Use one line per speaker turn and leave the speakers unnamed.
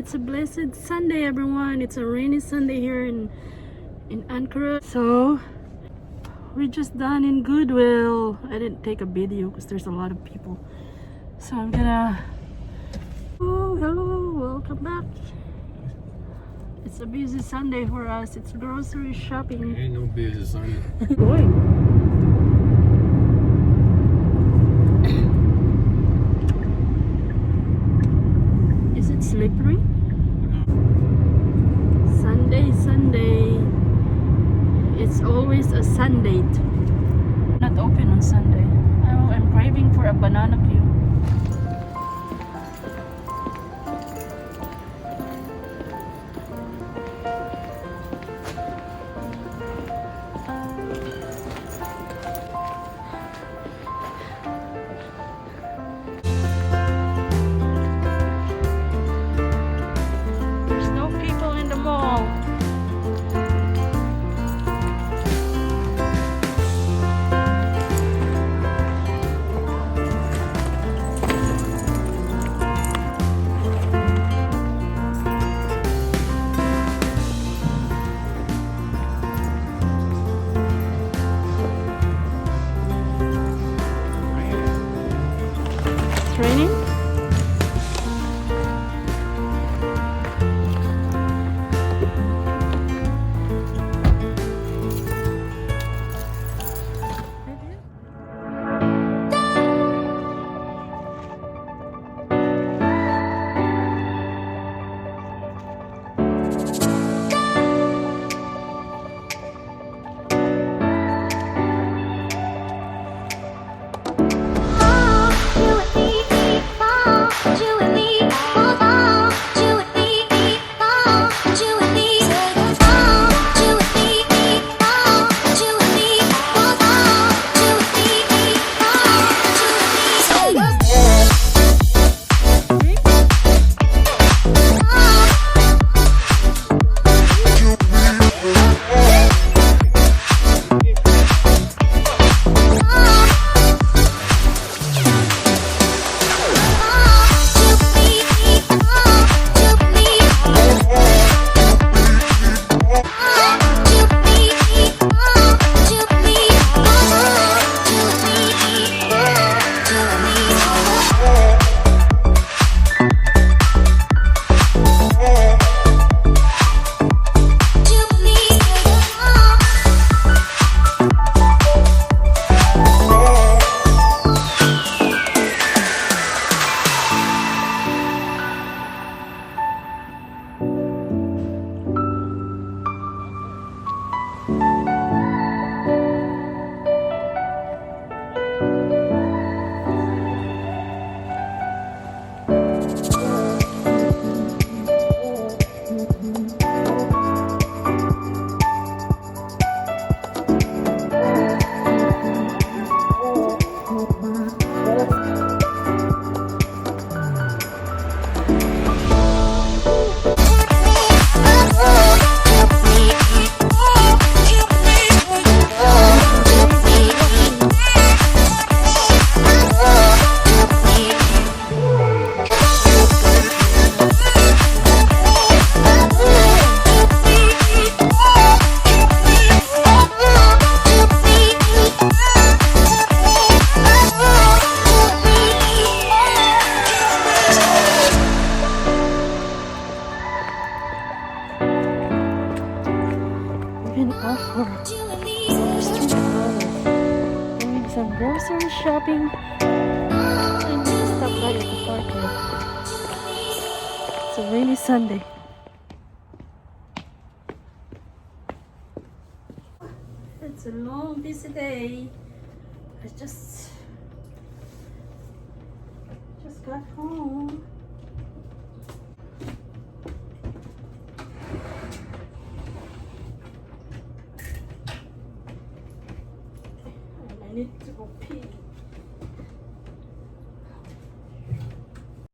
it's a blessed Sunday, everyone. It's a rainy Sunday here in Ankara. So we're just done in Goodwill. I didn't take a video because there's a lot of people. So I'm gonna... Oh, hello, welcome back. It's a busy Sunday for us. It's grocery shopping.
Ain't no busy Sunday.
Going. Is it slippery? Sunday. It's always a Sunday. Not open on Sunday. Oh, I'm craving for a banana cue. There's no people in the mall. It's raining. Been out for $2. Doing some grocery shopping. And just stop by at the park here. It's a rainy Sunday. It's a long, busy day. I just got home. I need to go pee.